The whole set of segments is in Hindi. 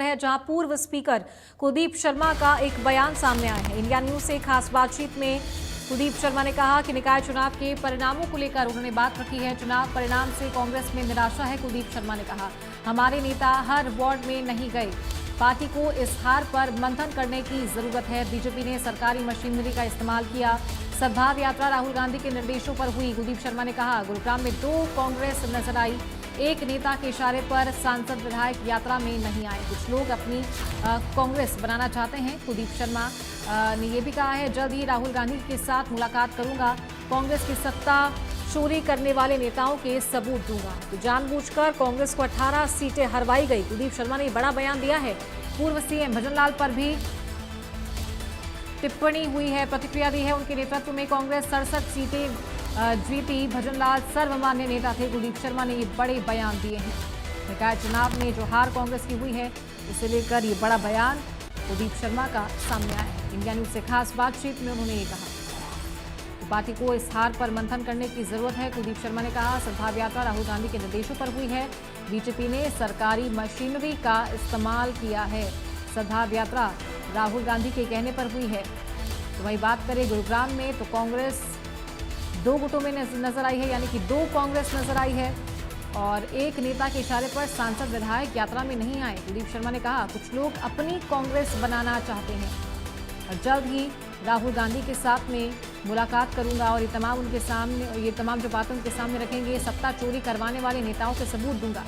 है जहां पूर्व स्पीकर कुलदीप शर्मा का एक बयान सामने आया है। इंडिया न्यूज से खास बातचीत में कुलदीप शर्मा ने कहा कि निकाय चुनाव के परिणामों को लेकर उन्होंने बात रखी है। चुनाव परिणाम से कांग्रेस में निराशा है। कुलदीप शर्मा ने कहा, हमारे नेता हर वार्ड में नहीं गए, पार्टी को इस हार पर मंथन करने की जरूरत है। बीजेपी ने सरकारी मशीनरी का इस्तेमाल किया। सद्भाव यात्रा राहुल गांधी के निर्देशों पर हुई। कुलदीप शर्मा ने कहा, गुरुग्राम में 2 कांग्रेस नजर आई, एक नेता के इशारे पर सांसद विधायक यात्रा में नहीं आए। कुछ लोग अपनी कांग्रेस बनाना चाहते हैं। कुलदीप शर्मा ने यह भी कहा है, जल्द ही राहुल गांधी के साथ मुलाकात करूंगा, कांग्रेस की सत्ता चोरी करने वाले नेताओं के सबूत दूंगा। तो जानबूझकर कांग्रेस को 18 सीटें हरवाई गई। कुलदीप शर्मा ने बड़ा बयान दिया है। पूर्व सीएम भजनलाल पर भी टिप्पणी हुई है, प्रतिक्रिया दी है। उनके नेतृत्व में कांग्रेस 67 सीटें जीती। भजनलाल सर्वमान्य नेता थे। कुलदीप शर्मा ने ये बड़े बयान दिए हैं। निकाय चुनाव में जो हार कांग्रेस की हुई है, उसे लेकर ये बड़ा बयान कुलदीप शर्मा का सामने आया है। इंडिया न्यूज से खास बातचीत में उन्होंने ये कहा, तो पार्टी को इस हार पर मंथन करने की जरूरत है। कुलदीप शर्मा ने कहा, सद्भाव यात्रा राहुल गांधी के निर्देशों पर हुई है। बीजेपी ने सरकारी मशीनरी का इस्तेमाल किया है। सद्भाव यात्रा राहुल गांधी के कहने पर हुई है। तो वही बात करें गुरुग्राम में, तो कांग्रेस 2 गुटों में नजर आई है, यानी कि 2 कांग्रेस नजर आई है और एक नेता के इशारे पर सांसद विधायक यात्रा में नहीं आए। कुलदीप शर्मा ने कहा, कुछ लोग अपनी कांग्रेस बनाना चाहते हैं और जल्द ही राहुल गांधी के साथ में मुलाकात करूंगा और ये तमाम जो बातें उनके सामने रखेंगे, सत्ता चोरी करवाने वाले नेताओं के सबूत दूंगा।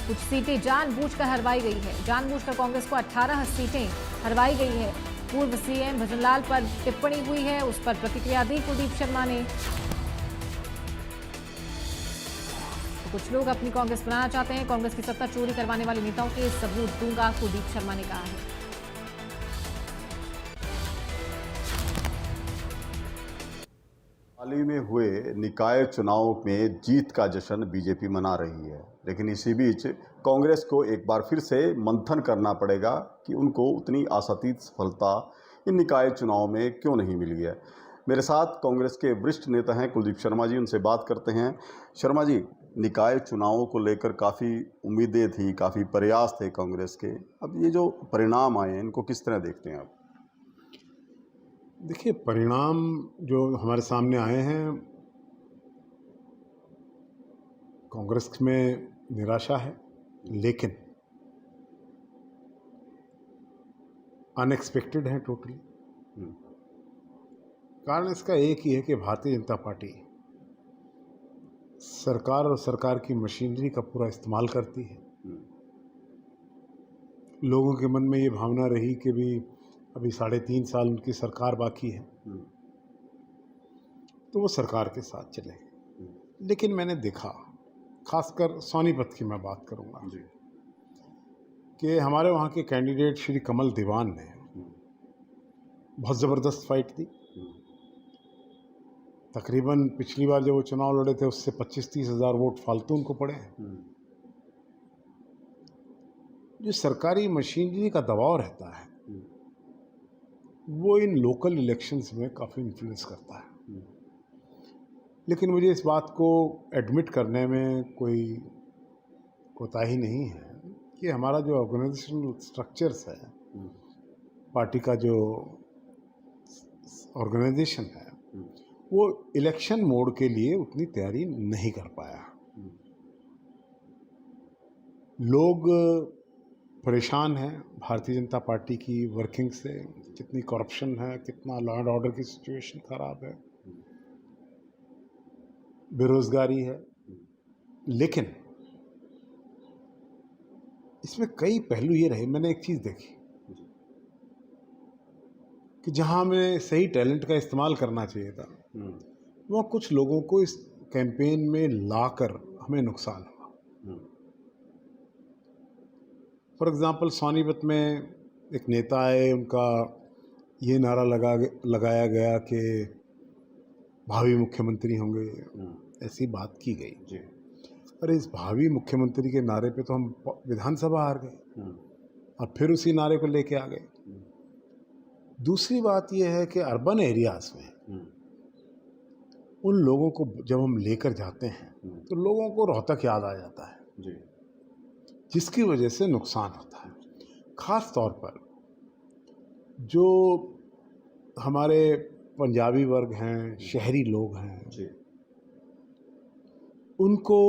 कुछ सीटें जानबूझकर हरवाई गई है। जानबूझकर कांग्रेस को 18 सीटें हरवाई गई है। पूर्व सीएम भजनलाल पर टिप्पणी हुई है, उस पर प्रतिक्रिया दी कुलदीप शर्मा ने। कुछ लोग अपनी कांग्रेस बनाना चाहते हैं, कांग्रेस की सत्ता चोरी करवाने वाले नेताओं के सबूत दूंगा, कुलदीप शर्मा ने कहा है। हाल ही में हुए निकाय चुनाव में जीत का जश्न बीजेपी मना रही है, लेकिन इसी बीच कांग्रेस को एक बार फिर से मंथन करना पड़ेगा कि उनको उतनी आशातीत सफलता इन निकाय चुनाव में क्यों नहीं मिली है। मेरे साथ कांग्रेस के वरिष्ठ नेता हैं कुलदीप शर्मा जी, उनसे बात करते हैं। शर्मा जी, निकाय चुनावों को लेकर काफ़ी उम्मीदें थी, काफ़ी प्रयास थे कांग्रेस के, अब ये जो परिणाम आए हैं इनको किस तरह देखते हैं आप? देखिए, परिणाम जो हमारे सामने आए हैं, कांग्रेस में निराशा है, लेकिन अनएक्सपेक्टेड है टोटली। कारण इसका एक ही है कि भारतीय जनता पार्टी सरकार और सरकार की मशीनरी का पूरा इस्तेमाल करती है। लोगों के मन में ये भावना रही कि भी अभी 3.5 साल उनकी सरकार बाकी है, तो वो सरकार के साथ चले। लेकिन मैंने देखा, खासकर सोनीपत की मैं बात करूंगा, कि हमारे वहाँ के कैंडिडेट श्री कमल दीवान ने बहुत ज़बरदस्त फाइट दी। तकरीबन पिछली बार जब वो चुनाव लड़े थे, उससे 25-30 हज़ार वोट फालतू उनको पड़े हैं। जो सरकारी मशीनरी का दबाव रहता है, वो इन लोकल इलेक्शंस में काफ़ी इन्फ्लुएंस करता है। लेकिन मुझे इस बात को एडमिट करने में कोई कोताही नहीं है कि हमारा जो ऑर्गेनाइजेशनल स्ट्रक्चर्स है, पार्टी का जो ऑर्गेनाइजेशन है, वो इलेक्शन मोड के लिए उतनी तैयारी नहीं कर पाया। लोग परेशान हैं भारतीय जनता पार्टी की वर्किंग से, कितनी करप्शन है, कितना लॉ एंड ऑर्डर की सिचुएशन खराब है, बेरोजगारी है। लेकिन इसमें कई पहलू ये रहे। मैंने एक चीज़ देखी कि जहां हमें सही टैलेंट का इस्तेमाल करना चाहिए था, वह कुछ लोगों को इस कैंपेन में लाकर हमें नुकसान हुआ। फॉर एग्ज़ाम्पल, सोनीपत में एक नेता आए, उनका ये नारा लगाया गया कि भावी मुख्यमंत्री होंगे, ऐसी बात की गई। अरे, इस भावी मुख्यमंत्री के नारे पे तो हम विधानसभा हार गए और फिर उसी नारे को लेके आ गए। दूसरी बात यह है कि अर्बन एरियाज़ में उन लोगों को जब हम लेकर जाते हैं, तो लोगों को रोहतक याद आ जाता है, जिसकी वजह से नुकसान होता है। खास तौर पर जो हमारे पंजाबी वर्ग हैं, शहरी लोग हैं, जी। उनको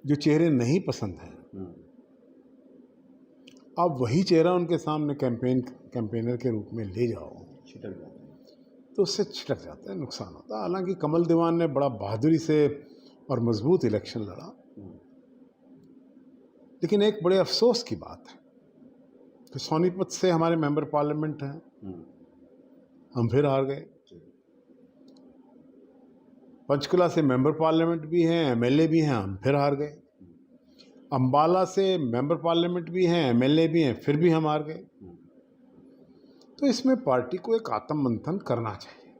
जो चेहरे नहीं पसंद हैं, आप वही चेहरा उनके सामने कैंपेनर के रूप में ले जाओ छिटक जाते हैं। तो उससे छिटक जाता है, नुकसान होता है। हालांकि कमल दीवान ने बड़ा बहादुरी से और मजबूत इलेक्शन लड़ा, लेकिन एक बड़े अफसोस की बात है कि सोनीपत से हमारे मेंबर पार्लियामेंट हैं, हम फिर हार गए। पंचकुला से मेंबर पार्लियामेंट भी हैं, एमएलए भी हैं, हम फिर हार गए। अंबाला से मेंबर पार्लियामेंट भी हैं, एमएलए भी हैं, फिर भी हम हार गए। तो इसमें पार्टी को एक आत्ममंथन करना चाहिए।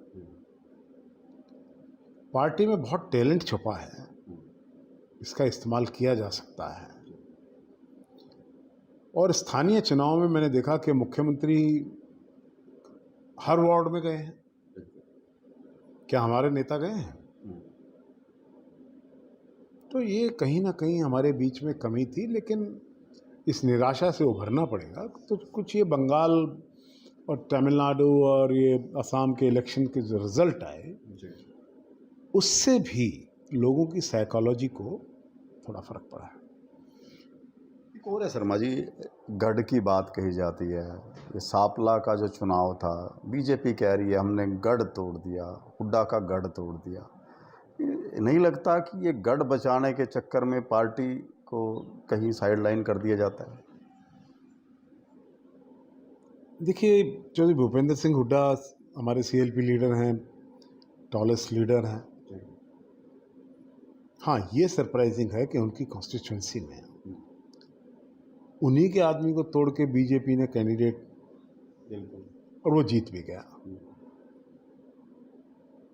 पार्टी में बहुत टैलेंट छुपा है, इसका इस्तेमाल किया जा सकता है। और स्थानीय चुनाव में मैंने देखा कि मुख्यमंत्री हर वार्ड में गए हैं। क्या हमारे नेता गए हैं? तो ये कहीं ना कहीं हमारे बीच में कमी थी, लेकिन इस निराशा से उभरना पड़ेगा। तो कुछ ये बंगाल और तमिलनाडु और ये असम के इलेक्शन के जो रिजल्ट आए, उससे भी लोगों की साइकोलॉजी को थोड़ा फर्क पड़ा है। एक और है शर्मा जी, गढ़ की बात कही जाती है। ये सांपला का जो चुनाव था, बीजेपी कह रही है हमने गढ़ तोड़ दिया, हुड्डा का गढ़ तोड़ दिया। नहीं लगता कि ये गढ़ बचाने के चक्कर में पार्टी को कहीं साइडलाइन कर दिया जाता है? देखिए, चौधरी भूपेंद्र सिंह हुड्डा हमारे सीएलपी लीडर हैं, टॉलेस्ट लीडर हैं। हाँ, ये सरप्राइजिंग है कि उनकी कॉन्स्टिट्यूंसी में उन्हीं के आदमी को तोड़ के बीजेपी ने कैंडिडेट, और वो जीत भी गया।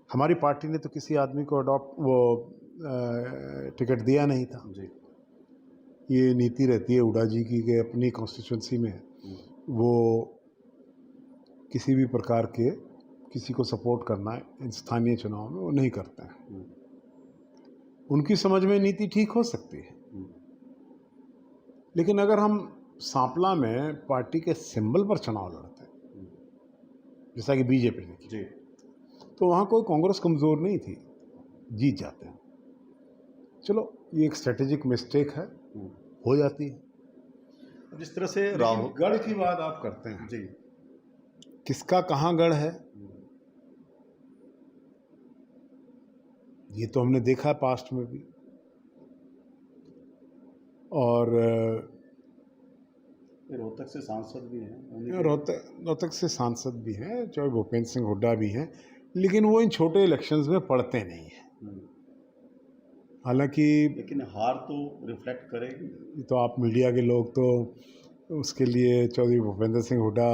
हमारी पार्टी ने तो किसी आदमी को टिकट दिया नहीं था। ये नीति रहती है हुड्डा जी की कि अपनी कॉन्स्टिट्यूंसी में वो किसी भी प्रकार के किसी को सपोर्ट करना है इन स्थानीय चुनाव में वो नहीं करते हैं। उनकी समझ में नीति ठीक हो सकती है, लेकिन अगर हम सांपला में पार्टी के सिंबल पर चुनाव लड़ते हैं, जैसा कि बीजेपी ने किया, तो वहाँ कोई कांग्रेस कमज़ोर नहीं थी, जीत जाते हैं। चलो, ये एक स्ट्रेटेजिक मिस्टेक है, हो जाती है। जिस तरह से राहुल गढ़ की बात आप करते हैं जी, किसका कहाँ गढ़ है, ये तो हमने देखा पास्ट में भी। और रोहतक से सांसद भी हैं, रोहतक से सांसद भी हैं, चाहे भूपेंद्र सिंह हुड्डा भी हैं, लेकिन वो इन छोटे इलेक्शंस में पड़ते नहीं हैं। हालांकि लेकिन हार तो रिफ्लेक्ट करेगी। तो आप मीडिया के लोग तो उसके लिए चौधरी भूपेंद्र सिंह हुड्डा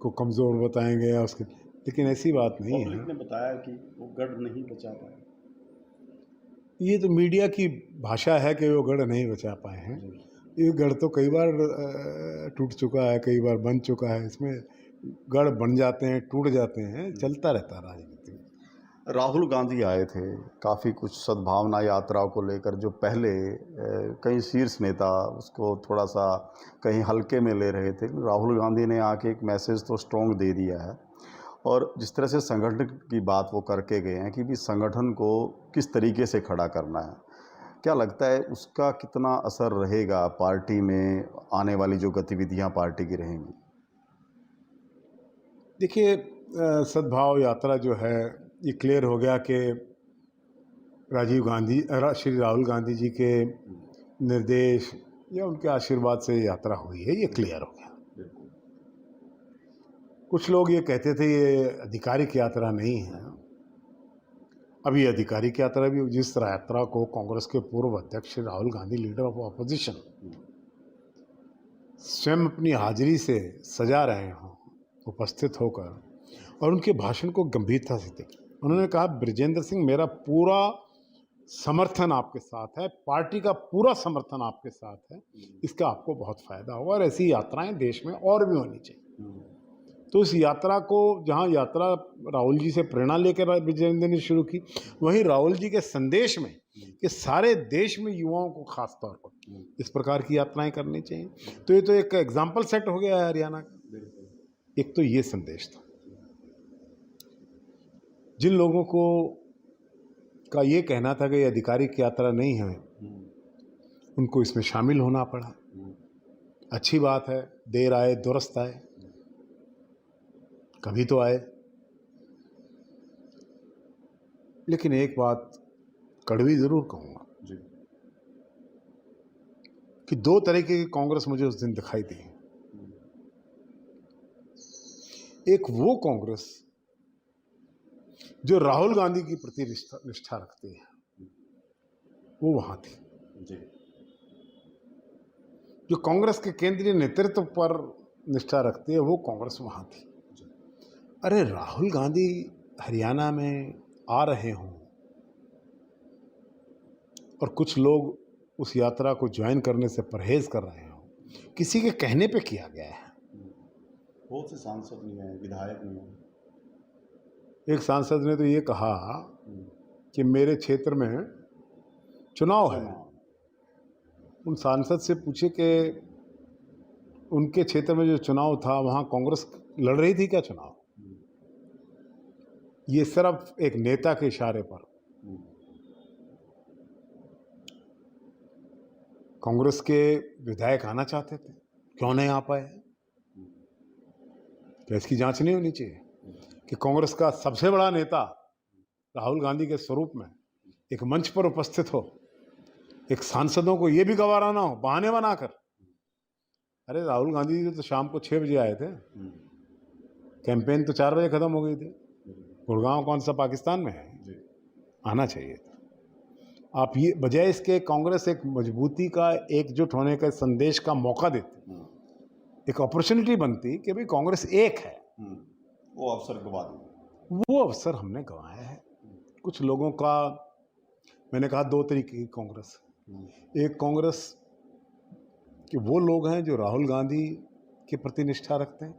को कमज़ोर बताएंगे या उसके, लेकिन ऐसी बात नहीं है। पब्लिक ने बताया कि वो गढ़ नहीं बचा पाए। ये तो मीडिया की भाषा है कि वो गढ़ नहीं बचा पाए हैं। ये गढ़ तो कई बार टूट चुका है, कई बार बन चुका है। इसमें गढ़ बन जाते हैं, टूट जाते हैं, चलता रहता है राजनीति में। राहुल गांधी आए थे, काफ़ी कुछ सद्भावना यात्रा को लेकर, जो पहले कई शीर्ष नेता उसको थोड़ा सा कहीं हल्के में ले रहे थे। राहुल गांधी ने आके एक मैसेज तो स्ट्रॉन्ग दे दिया है, और जिस तरह से संगठन की बात वो करके गए हैं कि भी संगठन को किस तरीके से खड़ा करना है, क्या लगता है उसका कितना असर रहेगा पार्टी में, आने वाली जो गतिविधियां पार्टी की रहेंगी? देखिए, सद्भाव यात्रा जो है ये क्लियर हो गया कि श्री राहुल गांधी जी के निर्देश या उनके आशीर्वाद से यात्रा हुई है, ये क्लियर हो गया। कुछ लोग ये कहते थे ये आधिकारिक यात्रा नहीं है। अब ये आधिकारिक यात्रा भी, जिस तरह यात्रा को कांग्रेस के पूर्व अध्यक्ष Rahul Gandhi, leader of opposition, स्वयं अपनी हाजिरी से सजा रहे हों, उपस्थित होकर, और उनके भाषण को गंभीरता से देखिए। उन्होंने कहा, ब्रजेंद्र सिंह, मेरा पूरा समर्थन आपके साथ है, पार्टी का पूरा समर्थन आपके साथ है, इसका आपको बहुत फायदा होगा, और ऐसी यात्राएं देश में और भी होनी चाहिए। तो इस यात्रा को, जहां यात्रा राहुल जी से प्रेरणा लेकर ब्रजेंद्र ने शुरू की, वहीं राहुल जी के संदेश में कि सारे देश में युवाओं को खास तौर पर इस प्रकार की यात्राएं करनी चाहिए। तो ये तो एक एग्जाम्पल सेट हो गया है हरियाणा का। एक तो ये संदेश था। जिन लोगों को का ये कहना था कि ये आधिकारिक यात्रा नहीं है, उनको इसमें शामिल होना पड़ा। अच्छी बात है, देर आए दुरुस्त आए, कभी तो आए। लेकिन एक बात कड़वी जरूर कहूंगा कि दो तरीके की कांग्रेस मुझे उस दिन दिखाई दी। एक वो कांग्रेस जो राहुल गांधी की प्रति निष्ठा रखती है, वो वहां थी। जो कांग्रेस के केंद्रीय नेतृत्व पर निष्ठा रखती है, वो कांग्रेस वहां थी। अरे राहुल गांधी हरियाणा में आ रहे हों और कुछ लोग उस यात्रा को ज्वाइन करने से परहेज कर रहे हों, किसी के कहने पे किया गया है। बहुत से सांसद नहीं है, विधायक नहीं है। एक सांसद ने तो ये कहा कि मेरे क्षेत्र में चुनाव है। उन सांसद से पूछे कि उनके क्षेत्र में जो चुनाव था वहां कांग्रेस लड़ रही थी क्या चुनाव? ये सिर्फ एक नेता के इशारे पर कांग्रेस के विधायक आना चाहते थे, क्यों नहीं आ पाए? क्या इसकी जांच नहीं होनी चाहिए कि कांग्रेस का सबसे बड़ा नेता राहुल गांधी के स्वरूप में एक मंच पर उपस्थित हो, एक सांसदों को यह भी गवारा ना हो बहाने बनाकर? अरे राहुल गांधी जी तो शाम को 6 बजे आए थे, कैंपेन तो 4 बजे खत्म हो गई थी। गुड़गांव कौन सा पाकिस्तान में है? आना चाहिए था। आप ये बजाय इसके कांग्रेस एक मजबूती का, एकजुट होने का संदेश का मौका देती, एक अपॉर्चुनिटी बनती कि भाई कांग्रेस एक है। वो अवसर गवा दिया। वो अवसर हमने गंवाया है। कुछ लोगों का, मैंने कहा दो तरीके की कांग्रेस। एक कांग्रेस कि वो लोग हैं जो राहुल गांधी के प्रति निष्ठा रखते हैं।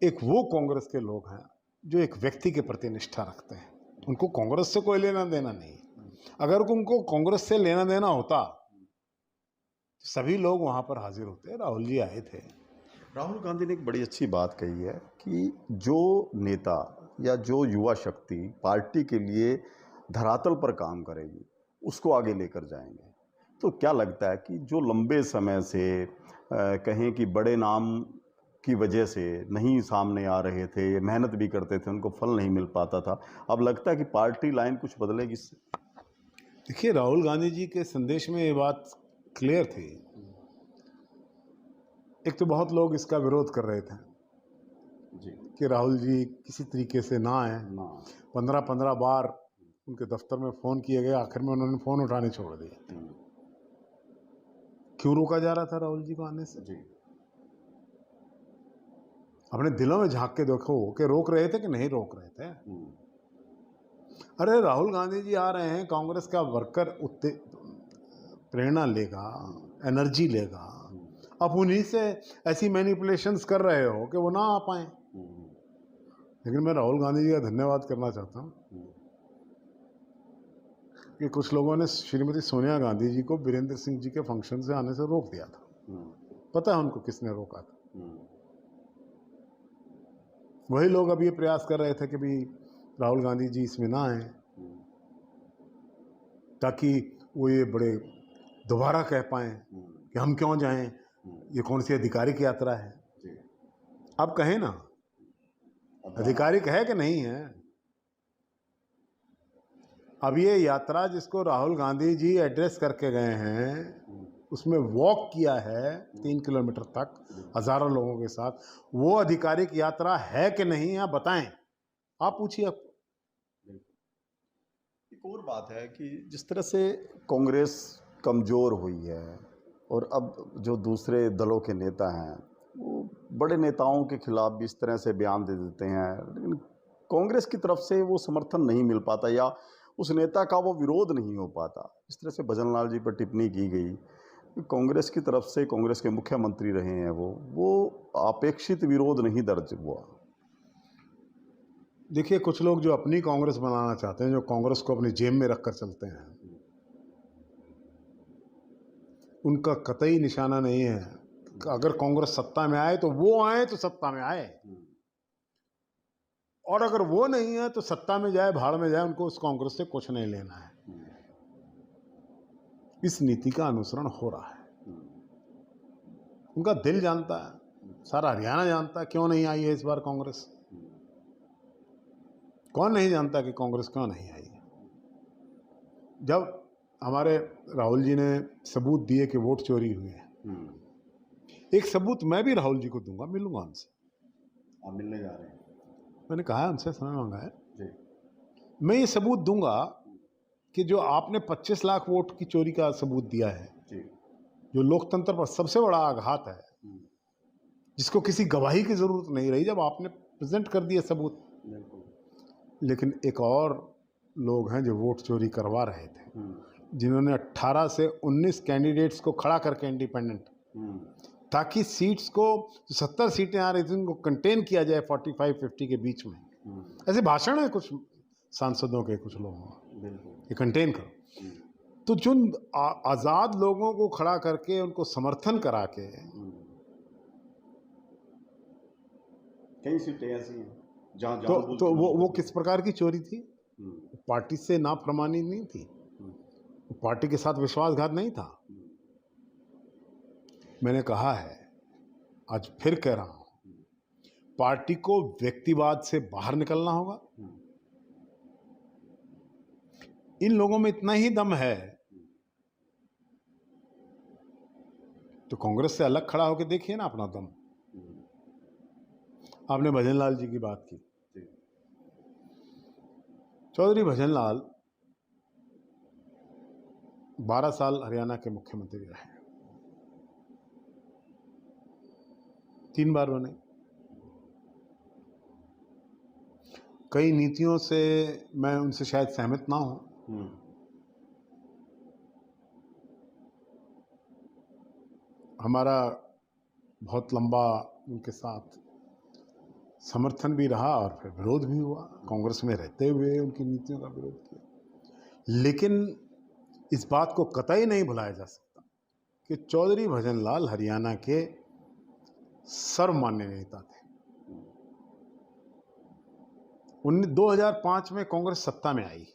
एक वो कांग्रेस के लोग हैं जो एक व्यक्ति के प्रति निष्ठा रखते हैं। उनको कांग्रेस से कोई लेना देना नहीं। अगर उनको कांग्रेस से लेना देना होता तो सभी लोग वहां पर हाजिर होते। राहुल जी आए थे। राहुल गांधी ने एक बड़ी अच्छी बात कही है कि जो नेता या जो युवा शक्ति पार्टी के लिए धरातल पर काम करेगी, उसको आगे लेकर जाएंगे। तो क्या लगता है कि जो लंबे समय से कहें कि बड़े नाम की वजह से नहीं सामने आ रहे थे, मेहनत भी करते थे, उनको फल नहीं मिल पाता था, अब लगता है कि पार्टी लाइन कुछ बदलेगी इससे? देखिए, राहुल गांधी जी के संदेश में ये बात क्लियर थी। एक तो बहुत लोग इसका विरोध कर रहे थे कि राहुल जी किसी तरीके से ना आए। 15 बार उनके दफ्तर में फ़ोन किए गए, आखिर में उन्होंने फ़ोन उठाने छोड़ दिए। क्यों रोका जा रहा था राहुल जी को आने से? अपने दिलों में झांक के देखो कि रोक रहे थे कि नहीं रोक रहे थे। अरे राहुल गांधी जी आ रहे हैं, कांग्रेस का वर्कर प्रेरणा लेगा, एनर्जी लेगा। आप उन्हीं से ऐसी मैनिपुलेशंस कर रहे हो कि वो ना आ पाए। लेकिन मैं राहुल गांधी जी का धन्यवाद करना चाहता हूँ कि कुछ लोगों ने श्रीमती सोनिया गांधी जी को वीरेंद्र सिंह जी के फंक्शन से आने से रोक दिया था। पता है उनको किसने रोका था? वही लोग अब ये प्रयास कर रहे थे कि भी राहुल गांधी जी इसमें ना आए, ताकि वो ये बड़े दोबारा कह पाएं कि हम क्यों जाएं, ये कौन सी आधिकारिक यात्रा है। अब कहें ना, आधिकारिक है कि नहीं है? अब ये यात्रा जिसको राहुल गांधी जी एड्रेस करके गए हैं, उसमें वॉक किया है 3 किलोमीटर तक हजारों लोगों के साथ, वो आधिकारिक यात्रा है कि नहीं है? बताएं। आप पूछिए। एक और बात है कि जिस तरह से कांग्रेस कमज़ोर हुई है और अब जो दूसरे दलों के नेता हैं वो बड़े नेताओं के खिलाफ भी इस तरह से बयान दे देते हैं, लेकिन कांग्रेस की तरफ से वो समर्थन नहीं मिल पाता या उस नेता का वो विरोध नहीं हो पाता। इस तरह से भजन लाल जी पर टिप्पणी की गई, कांग्रेस की तरफ से, कांग्रेस के मुख्यमंत्री रहे हैं वो अपेक्षित विरोध नहीं दर्ज हुआ। देखिए, कुछ लोग जो अपनी कांग्रेस बनाना चाहते हैं, जो कांग्रेस को अपनी जेब में रखकर चलते हैं, उनका कतई निशाना नहीं है। अगर कांग्रेस सत्ता में आए तो वो आए तो सत्ता में आए, और अगर वो नहीं है तो सत्ता में जाए भाड़ में जाए, उनको उस कांग्रेस से कुछ नहीं लेना है। इस नीति का अनुसरण हो रहा है। उनका दिल जानता है, सारा हरियाणा जानता है क्यों नहीं आई है इस बार कांग्रेस। कौन नहीं जानता कि कांग्रेस क्यों नहीं आई है। जब हमारे राहुल जी ने सबूत दिए कि वोट चोरी हुए हैं, एक सबूत मैं भी राहुल जी को दूंगा, मिलूंगा उनसे। आप मिलने जा रहे हैं? मैंने कहा है, उनसे समय मांगा है जी। मैं ये सबूत दूंगा कि जो आपने 25 लाख वोट की चोरी का सबूत दिया है जी। जो लोकतंत्र पर सबसे बड़ा आघात है, जिसको किसी गवाही की जरूरत नहीं रही जब आपने प्रेजेंट कर दिया सबूत। लेकिन एक और लोग हैं जो वोट चोरी करवा रहे थे, जिन्होंने 18 से 19 कैंडिडेट्स को खड़ा करके इंडिपेंडेंट, ताकि सीट्स को 70 सीटें आ रही थी उनको कंटेन किया जाए 45-50 के बीच में। ऐसे भाषण है कुछ सांसदों के, कुछ लोगों का, ये कंटेन करो। तो जो आज़ाद लोगों को खड़ा करके उनको समर्थन करा के, कई सीटें ऐसी हैं जहाँ तो वो किस प्रकार की चोरी थी? पार्टी से नाफरमानी नहीं थी, पार्टी के साथ विश्वासघात नहीं था। मैंने कहा है, आज फिर कह रहा हूं, पार्टी को व्यक्तिवाद से बाहर निकलना होगा। इन लोगों में इतना ही दम है तो कांग्रेस से अलग खड़ा होकर देखिए ना अपना दम। आपने भजनलाल जी की बात की। चौधरी भजनलाल 12 साल हरियाणा के मुख्यमंत्री रहे, 3 बार बने। कई नीतियों से मैं उनसे शायद सहमत ना हूं, हमारा बहुत लंबा उनके साथ समर्थन भी रहा और फिर विरोध भी हुआ। कांग्रेस में रहते हुए उनकी नीतियों का विरोध किया। लेकिन इस बात को कतई नहीं भुलाया जा सकता कि चौधरी भजनलाल हरियाणा के सर्वमान्य नेता थे। 2005 में कांग्रेस सत्ता में आई,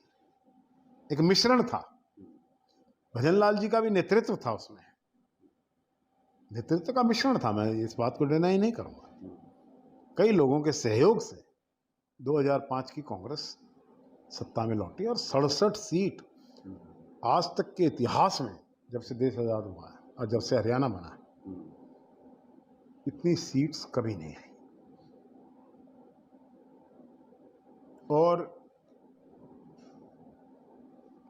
एक मिश्रण था, भजनलाल जी का भी नेतृत्व था, उसमें नेतृत्व का मिश्रण था। मैं इस बात को डिनाई नहीं करूंगा। कई लोगों के सहयोग से 2005 की कांग्रेस सत्ता में लौटी और 67 सीट आज तक के इतिहास में, जब से देश आजाद हुआ है और जब से हरियाणा बना है, इतनी सीट्स कभी नहीं आई। और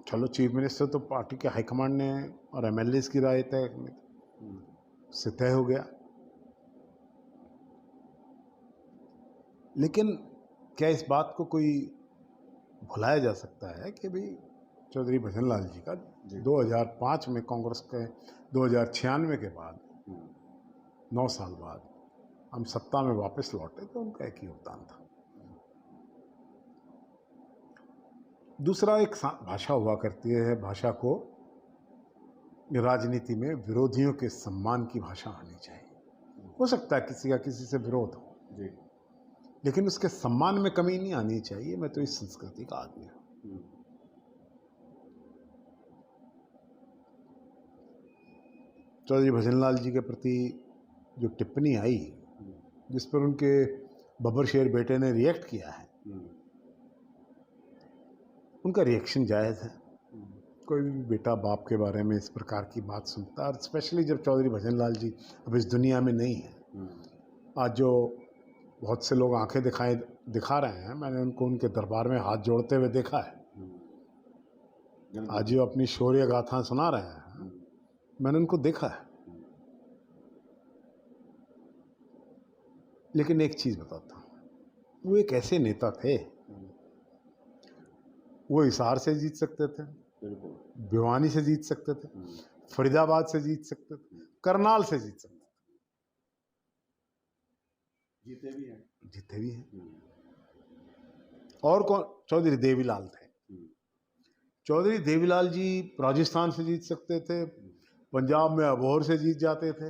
चलो, चीफ मिनिस्टर तो पार्टी के हाईकमांड ने और एमएलएस की राय तय से तय हो गया। लेकिन क्या इस बात को कोई भुलाया जा सकता है कि भाई चौधरी भजनलाल जी का 2005 में कांग्रेस के 2096 के बाद 9 साल बाद हम सत्ता में वापस लौटे तो उनका एक ही योगदान था। दूसरा, एक भाषा हुआ करती है, भाषा को राजनीति में विरोधियों के सम्मान की भाषा आनी चाहिए। हो सकता है किसी का किसी से विरोध हो जी, लेकिन उसके सम्मान में कमी नहीं आनी चाहिए। मैं तो इस संस्कृति का आदमी हूं। चौधरी भजनलाल जी के प्रति जो टिप्पणी आई, जिस पर उनके बब्बर शेर बेटे ने रिएक्ट किया है, उनका रिएक्शन जायज़ है। कोई भी बेटा बाप के बारे में इस प्रकार की बात सुनता है, और स्पेशली जब चौधरी भजनलाल जी अब इस दुनिया में नहीं है। आज जो बहुत से लोग आंखें दिखा रहे हैं, मैंने उनको उनके दरबार में हाथ जोड़ते हुए देखा है। आज जो अपनी शौर्य गाथा सुना रहे हैं, मैंने उनको देखा है। लेकिन एक चीज़ बताता हूँ, वो एक ऐसे नेता थे, वो हिसार से जीत सकते थे, भिवानी से जीत सकते थे, फरीदाबाद से जीत सकते थे, करनाल से जीत सकते थे। जीते भी हैं। और कौन? चौधरी देवीलाल थे। चौधरी देवीलाल जी राजस्थान से जीत सकते थे, पंजाब में अबोहर से जीत जाते थे,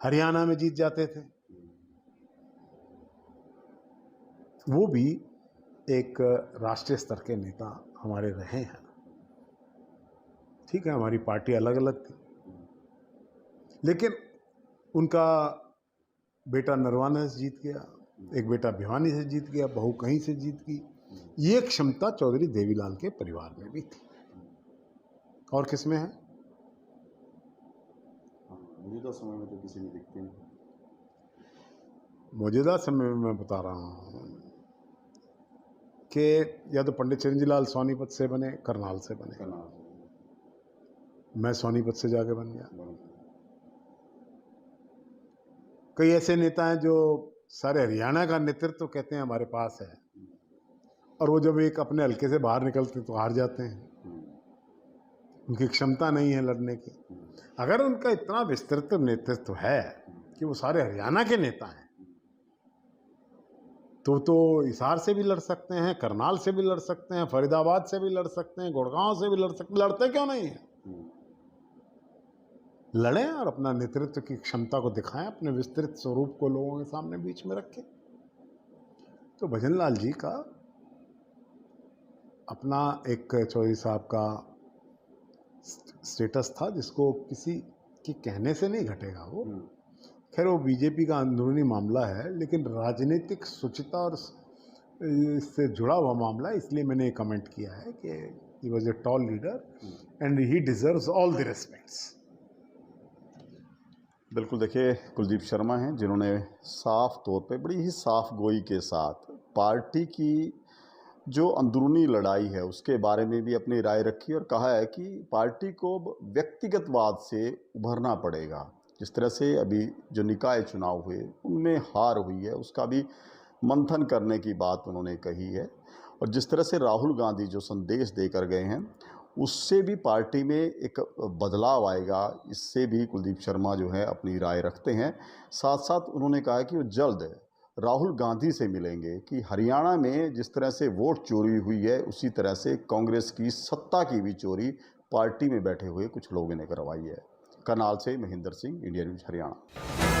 हरियाणा में जीत जाते थे। वो भी एक राष्ट्रीय स्तर के नेता हमारे रहे हैं। ठीक है, हमारी पार्टी अलग अलग थी, लेकिन उनका बेटा नरवाना से जीत गया, एक बेटा भिवानी से जीत गया, बहू कहीं से जीत गई। ये क्षमता चौधरी देवीलाल के परिवार में भी थी। और किसमें है? मौजूदा समय में तो किसी में दिखती नहीं। मौजूदा समय में मैं बता रहा हूँ कि या तो पंडित चिरंजीव लाल सोनीपत से बने, करनाल से बने। मैं सोनीपत से जाके बन गया। कई ऐसे नेता हैं जो सारे हरियाणा का नेतृत्व कहते हैं हमारे पास है, और वो जब एक अपने हल्के से बाहर निकलते तो हार जाते हैं। उनकी क्षमता नहीं है लड़ने की। अगर उनका इतना विस्तृत नेतृत्व है कि वो सारे हरियाणा के नेता हैं, तो हिसार से भी लड़ सकते हैं, करनाल से भी लड़ सकते हैं, फरीदाबाद से भी लड़ सकते हैं, गुड़गांव से भी लड़ सकते हैं। लड़ते क्यों नहीं है? लड़ें और अपना नेतृत्व की क्षमता को दिखाएं, अपने विस्तृत स्वरूप को लोगों के सामने बीच में रखें। तो भजनलाल जी का अपना एक चौधरी साहब का स्टेटस था जिसको किसी के कहने से नहीं घटेगा। वो खैर वो बीजेपी का अंदरूनी मामला है, लेकिन राजनीतिक शुचिता और इससे जुड़ा हुआ मामला है, इसलिए मैंने कमेंट किया है कि he was a tall leader and he deserves all the respects. बिल्कुल, देखिए कुलदीप शर्मा हैं जिन्होंने साफ तौर पे बड़ी ही साफ गोई के साथ पार्टी की जो अंदरूनी लड़ाई है उसके बारे में भी अपनी राय रखी और कहा है कि पार्टी को व्यक्तिगतवाद से उभरना पड़ेगा। जिस तरह से अभी जो निकाय चुनाव हुए उनमें हार हुई है, उसका भी मंथन करने की बात उन्होंने कही है। और जिस तरह से राहुल गांधी जो संदेश देकर गए हैं उससे भी पार्टी में एक बदलाव आएगा, इससे भी कुलदीप शर्मा जो है अपनी राय रखते हैं। साथ साथ उन्होंने कहा कि वो जल्द राहुल गांधी से मिलेंगे कि हरियाणा में जिस तरह से वोट चोरी हुई है उसी तरह से कांग्रेस की सत्ता की भी चोरी पार्टी में बैठे हुए कुछ लोगों ने करवाई है। करनाल से महेंद्र सिंह, इंडिया न्यूज़ हरियाणा।